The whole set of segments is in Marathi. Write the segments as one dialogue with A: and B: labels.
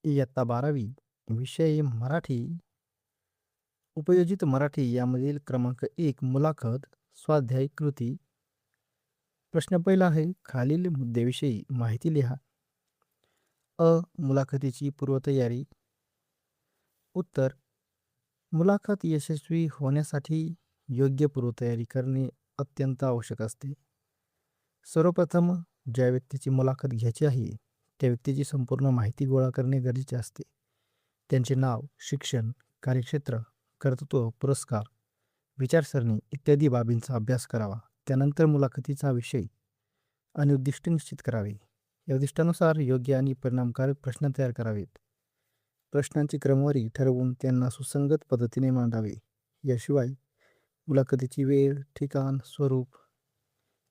A: इयत्ता 12वी विषय मराठी उपयोजित मराठी यामधील क्रमांक 1 मुलाखत स्वाध्याय कृती. प्रश्न पहिला आहे, खालील मुद्द्याविषयी माहिती लिहा. अ. मुलाखतीची पूर्वतयारी. उत्तर. मुलाखत यशस्वी होण्यासाठी योग्य पूर्वतयारी करणे अत्यंत आवश्यक असते. सर्वप्रथम ज्या व्यक्तीची मुलाखत घ्यायची आहे त्या व्यक्तीची संपूर्ण माहिती गोळा करणे गरजेचे असते. त्यांचे नाव, शिक्षण, कार्यक्षेत्र, कर्तृत्व, पुरस्कार, विचारसरणी इत्यादी बाबींचा अभ्यास करावा. त्यानंतर मुलाखतीचा विषय आणि उद्दिष्ट निश्चित करावे. या उद्दिष्टानुसार योग्य आणि परिणामकारक प्रश्न तयार करावेत. प्रश्नांची क्रमवारी ठरवून त्यांना सुसंगत पद्धतीने मांडावे. याशिवाय मुलाखतीची वेळ, ठिकाण, स्वरूप,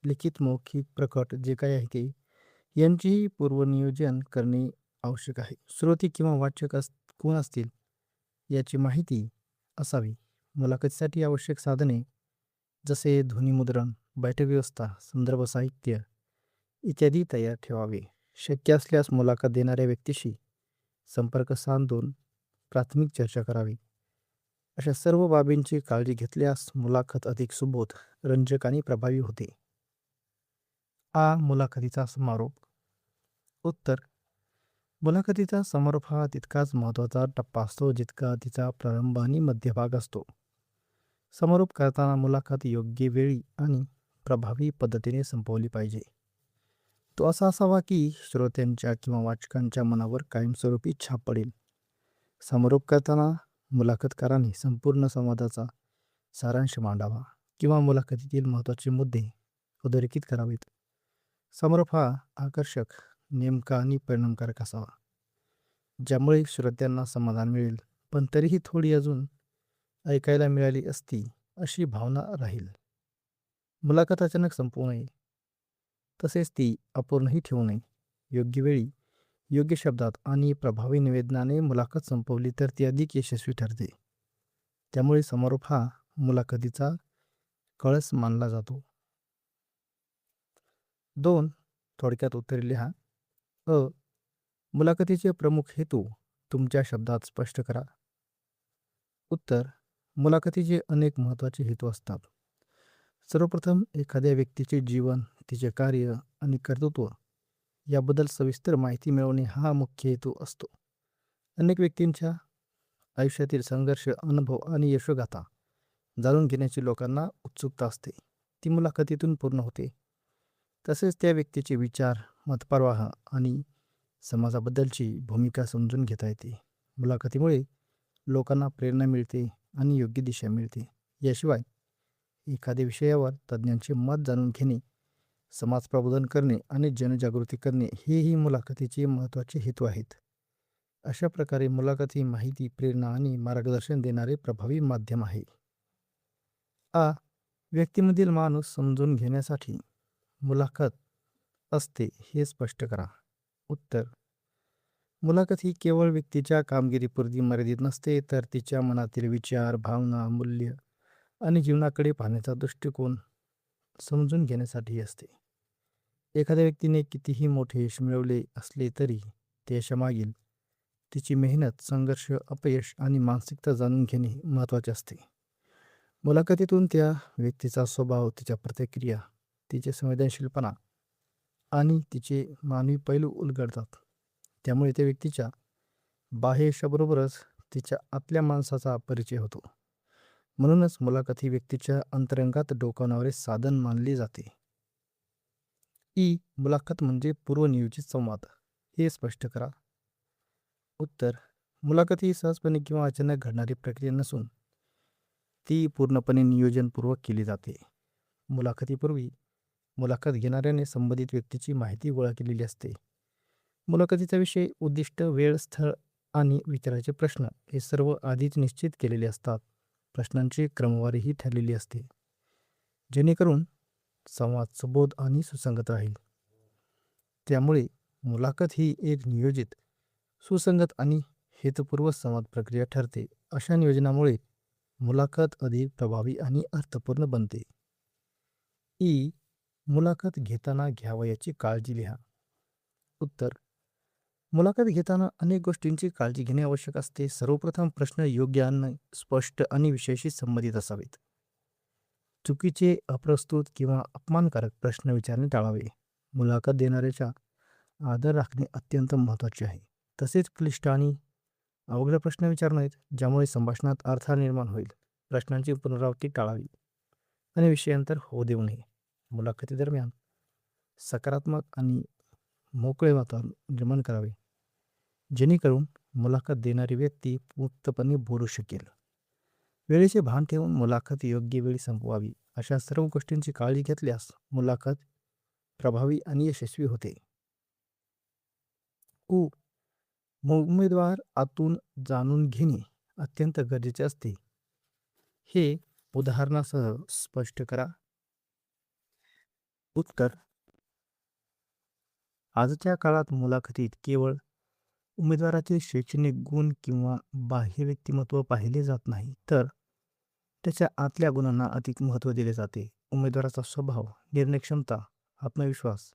A: लिखित, मौखिक, प्रकट जे काही आहे ते यांचेही पूर्वनियोजन करणे आवश्यक आहे. श्रोते किंवा वाचक कोण असतील याची माहिती असावी. मुलाखतीसाठी आवश्यक साधने जसे ध्वनिमुद्रण, बैठक व्यवस्था, संदर्भ साहित्य इत्यादी तयार ठेवावे. शक्य असल्यास मुलाखत देणाऱ्या व्यक्तीशी संपर्क साधून प्राथमिक चर्चा करावी. अशा सर्व बाबींची काळजी घेतल्यास मुलाखत अधिक सुबोध, रंजक आणि प्रभावी होते. आ. मुलाखतीचा समारोप. उत्तर. मुलाखतीचा समारोप हा तितकाच महत्त्वाचा टप्पा असतो जितका तिचा प्रारंभ आणि मध्यभाग असतो. समारोप करताना मुलाखत योग्य वेळी आणि प्रभावी पद्धतीने संपवली पाहिजे. तो असा असावा की श्रोत्यांच्या किंवा वाचकांच्या मनावर कायमस्वरूपी छाप पडेल. समारोप करताना मुलाखतकारांनी संपूर्ण संवादाचा सारांश मांडावा किंवा मुलाखतीतील महत्त्वाचे मुद्दे अधोरेखित करावेत. समारोप हा आकर्षक, नेमका आणि परिणामकारक असावा, ज्यामुळे श्रोत्यांना समाधान मिळेल पण तरीही थोडी अजून ऐकायला मिळाली असती अशी भावना राहील. मुलाखत अचानक संपवू नये, तसेच ती अपूर्णही ठेवू नये. योग्य वेळी, योग्य शब्दात आणि प्रभावी निवेदनाने मुलाखत संपवली तर ती अधिक यशस्वी ठरते. त्यामुळे समारोप हा मुलाखतीचा कळस मानला जातो. 2. थोडक्यात उत्तरे लिहा. अ. मुलाखतीचे प्रमुख हेतू तुमच्या शब्दात स्पष्ट करा. उत्तर. मुलाखतीचे अनेक महत्त्वाचे हेतू असतात. सर्वप्रथम एखाद्या व्यक्तीचे जीवन, तिचे कार्य आणि कर्तृत्व याबद्दल सविस्तर माहिती मिळवणे हा मुख्य हेतू असतो. अनेक व्यक्तींच्या आयुष्यातील संघर्ष, अनुभव आणि यशोगाथा जाणून घेण्याची लोकांना उत्सुकता असते. ती मुलाखतीतून पूर्ण होते. तसेच त्या व्यक्तीचे विचार, मतप्रवाह आणि समाजाबद्दलची भूमिका समजून घेता येते. मुलाखतीमुळे लोकांना प्रेरणा मिळते आणि योग्य दिशा मिळते. याशिवाय एखाद्या विषयावर तज्ज्ञांचे मत जाणून घेणे, समाज प्रबोधन करणे आणि जनजागृती करणे हेही मुलाखतीचे महत्त्वाचे हेतू आहेत. अशा प्रकारे मुलाखत ही माहिती, प्रेरणा आणि मार्गदर्शन देणारे प्रभावी माध्यम आहे. आ. व्यक्तीमधील माणूस समजून घेण्यासाठी मुलाखत असते हे स्पष्ट करा. उत्तर. मुलाखत ही केवळ व्यक्तीच्या कामगिरीपुरती मर्यादित नसते, तर तिच्या मनातील विचार, भावना, मूल्य आणि जीवनाकडे पाहण्याचा दृष्टिकोन समजून घेण्यासाठी असते. एखाद्या व्यक्तीने कितीही मोठे यश मिळवले असले तरी त्या यशामागील तिची मेहनत, संघर्ष, अपयश आणि मानसिकता जाणून घेणे महत्त्वाचे असते. मुलाखतीतून त्या व्यक्तीचा स्वभाव, तिच्या प्रतिक्रिया, तिचे संवेदनशीलपणा आणि तिचे मानवी पैलू उलगडतात. त्यामुळे त्या व्यक्तीच्या बाह्य यशाबरोबरच तिच्या आतल्या माणसाचा परिचय होतो. म्हणूनच मुलाखत ही व्यक्तीच्या अंतरंगात डोकावणारे साधन मानली जाते. ई. मुलाखत म्हणजे पूर्वनियोजित संवाद हे स्पष्ट करा. उत्तर. मुलाखत ही सहजपणे किंवा अचानक घडणारी प्रक्रिया नसून ती पूर्णपणे नियोजनपूर्वक केली जाते. मुलाखतीपूर्वी मुलाखत घेणाऱ्याने संबंधित व्यक्तीची माहिती गोळा केलेली असते. मुलाखतीचा विषय, उद्दिष्ट, वेळ, स्थळ आणि विचारायचे प्रश्न हे सर्व आधीच निश्चित केलेले असतात. प्रश्नांची क्रमवारीही ठरलेली असते, जेणेकरून संवाद सुबोध आणि सुसंगत राहील. त्यामुळे मुलाखत ही एक नियोजित, सुसंगत आणि हेतुपूर्व संवाद प्रक्रिया ठरते. अशा नियोजनामुळे मुलाखत अधिक प्रभावी आणि अर्थपूर्ण बनते. ई. मुलाखत घेताना घ्यावयाची काळजी लिहा. उत्तर. मुलाखत घेताना अनेक गोष्टींची काळजी घेणे आवश्यक असते. सर्वप्रथम प्रश्न योग्य आणि स्पष्ट आणि विषयाशी संबंधित असावेत. चुकीचे, अप्रस्तुत किंवा अपमानकारक प्रश्न विचारणे टाळावे. मुलाखत देणाऱ्याचा आदर राखणे अत्यंत महत्त्वाचे आहे. तसेच क्लिष्ट आणि अवघड प्रश्न विचारू नयेत, ज्यामुळे संभाषणात अडथळा निर्माण होईल. प्रश्नांची पुनरावृत्ती टाळावी आणि विषयांतर होऊ देऊ नये. मुलाखतीदरम्यान सकारात्मक आणि मोकळे वातावरण निर्माण करावे, जेणेकरून मुलाखत देणारी व्यक्ती मुक्तपणे बोलू शकेल. वेळेचे भान ठेवून मुलाखत योग्य वेळी संपवावी. अशा सर्व गोष्टींची काळजी घेतल्यास मुलाखत प्रभावी आणि यशस्वी होते. उ उमेदवार आतून जाणून घेणे अत्यंत गरजेचे असते. हे उदाहरणासह स्पष्ट करा. उत्तर: आजच्या काळात मुलाखतीत केवळ उमेदवाराचे शैक्षणिक गुण किंवा बाह्य व्यक्तिमत्व पाहिले जात नाही, तर त्याच्या आतल्या गुणांना अधिक महत्त्व दिले जाते. उमेदवाराचा स्वभाव, निर्णय क्षमता, आत्मविश्वास,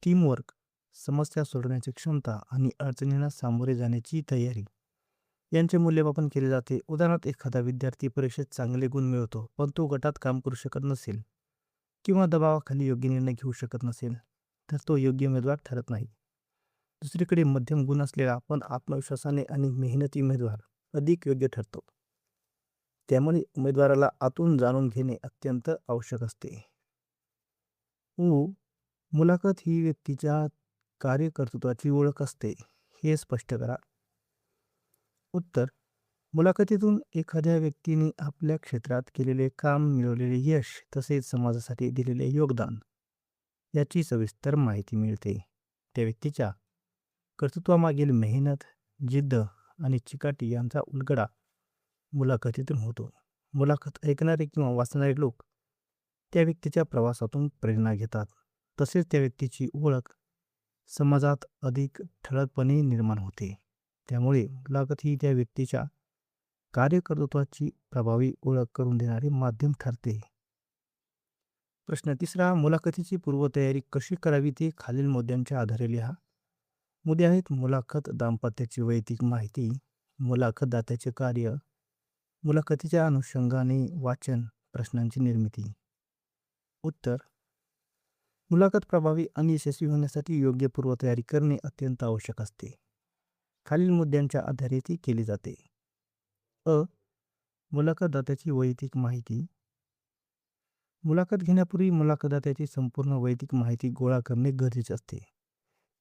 A: टीमवर्क, समस्या सोडवण्याची क्षमता आणि अडचणींना सामोरे जाण्याची तयारी यांचे मूल्यमापन केले जाते. उदाहरणार्थ, एखादा विद्यार्थी परीक्षेत चांगले गुण मिळवतो, पण तो गटात काम करू शकत नसेल किंवा दबावाखाली योग्य निर्णय घेऊ शकत नसेल, तर तो योग्य उमेदवार ठरत नाही. दुसरीकडे मध्यम गुण असलेला पण आत्मविश्वासाने आणि मेहनती उमेदवार अधिक योग्य ठरतो. त्यामुळे उमेदवाराला आतून जाणून घेणे अत्यंत आवश्यक असते. मुलाखत ही व्यक्तीच्या कार्यकर्तृत्वाची ओळख असते. हे स्पष्ट करा. उत्तर: मुलाखतीतून एखाद्या व्यक्तीने आपल्या क्षेत्रात केलेले काम, मिळवलेले यश, तसेच समाजासाठी दिलेले योगदान याची सविस्तर माहिती मिळते. त्या व्यक्तीच्या कर्तृत्वामागील मेहनत, जिद्द आणि चिकाटी यांचा उलगडा मुलाखतीतून होतो. मुलाखत ऐकणारे किंवा वाचणारे लोक त्या व्यक्तीच्या प्रवासातून प्रेरणा घेतात. तसेच त्या व्यक्तीची ओळख समाजात अधिक ठळकपणे निर्माण होते. त्यामुळे मुलाखत ही त्या व्यक्तीच्या कार्यकर्तृत्वाची प्रभावी ओळख करून देणारे माध्यम ठरते. प्रश्न तिसरा: मुलाखतीची पूर्वतयारी कशी करावी ते खालील मुद्द्यांच्या आधारे लिहा. मुद्दे आहेत: मुलाखत, दाम्पत्याची वैयक्तिक माहिती, मुलाखतदात्याचे कार्य, मुलाखतीच्या अनुषंगाने वाचन, प्रश्नांची निर्मिती. उत्तर: मुलाखत प्रभावी आणि यशस्वी होण्यासाठी योग्य पूर्वतयारी करणे अत्यंत आवश्यक असते. खालील मुद्द्यांच्या आधारे ती केली जाते. मुलाखतदात्याची वैयक्तिक माहिती. मुलाखत घेण्यापूर्वी मुलाखतदात्याची संपूर्ण वैयक्तिक माहिती गोळा करणे गरजेचे असते.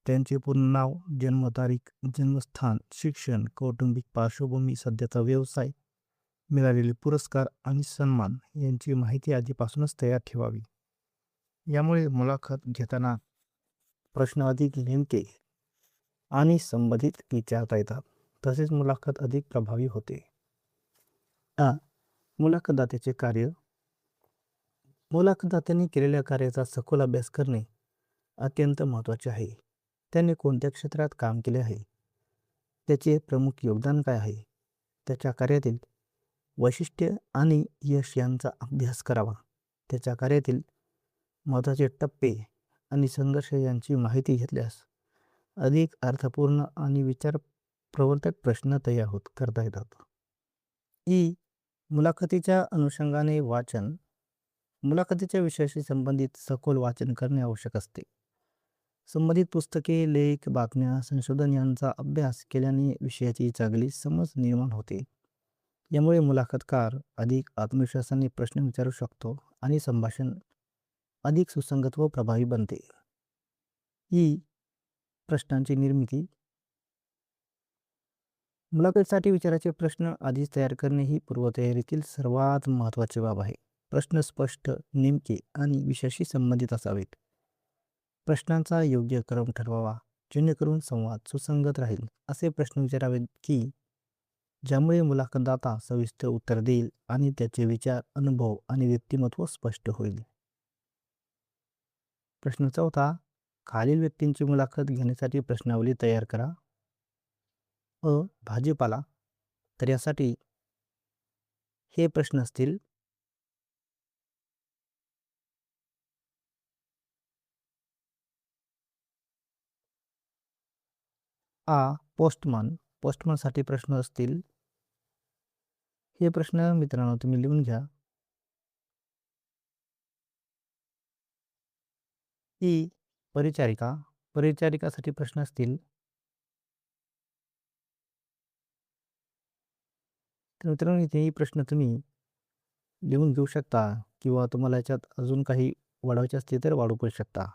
A: त्यांचे पूर्ण नाव, जन्मतारीख, जन्मस्थान, शिक्षण, कौटुंबिक पार्श्वभूमी, सध्याचा व्यवसाय, मिळालेले पुरस्कार आणि सन्मान यांची माहिती आधीपासूनच तयार ठेवावी. यामुळे मुलाखत घेताना प्रश्न अधिक नेमके आणि संबंधित विचारता येतात. तसेच मुलाखत अधिक प्रभावी होते. मुलाखतदात्याचे कार्य. मुलाखतदात्यांनी केलेल्या कार्याचा सखोल अभ्यास करणे अत्यंत महत्त्वाचे आहे. त्याने कोणत्या क्षेत्रात काम केले आहे, त्याचे प्रमुख योगदान काय आहे, त्याच्या कार्यातील वैशिष्ट्ये आणि यश यांचा अभ्यास करावा. त्याच्या कार्यातील महत्त्वाचे टप्पे आणि संघर्ष यांची माहिती घेतल्यास अधिक अर्थपूर्ण आणि विचार प्रवर्तक प्रश्न तयार करता येतात. मुलाखतीच्या अनुषंगाने वाचन. मुलाखतीच्या विषयाशी संबंधित सखोल वाचन करणे आवश्यक असते. संबंधित पुस्तके, लेख, बातम्या, संशोधन यांचा अभ्यास केल्याने विषयाची चांगली समज निर्माण होते. यामुळे मुलाखतकार अधिक आत्मविश्वासाने प्रश्न विचारू शकतो आणि संभाषण अधिक सुसंगत व प्रभावी बनते. प्रश्नांची निर्मिती. मुलाखतीसाठी विचारायचे प्रश्न आधीच तयार करणे ही पूर्वतयारीतील सर्वात महत्त्वाची बाब आहे. प्रश्न स्पष्ट, नेमके आणि विषयाशी संबंधित असावेत. प्रश्नांचा योग्य क्रम ठरवावा, जेणेकरून संवाद सुसंगत राहील. असे प्रश्न विचारावेत की ज्यामुळे मुलाखतदाता सविस्तर उत्तर देईल आणि त्याचे विचार, अनुभव आणि व्यक्तिमत्व स्पष्ट होईल. प्रश्न चौथा: खालील व्यक्तींची मुलाखत घेण्यासाठी प्रश्नावली तयार करा. भाजीपाला. तर यासाठी हे प्रश्न असतील. आ. पोस्टमन. पोस्टमनसाठी प्रश्न असतील. हे प्रश्न मित्रांनो तुम्ही लिहून घ्या. ई. परिचारिका. परिचारिकासाठी प्रश्न असतील. तर मित्रांनो इथेही प्रश्न तुम्ही लिहून घेऊ शकता किंवा तुम्हाला याच्यात अजून काही वाढवायचे असतील तर वाढवू पण शकता.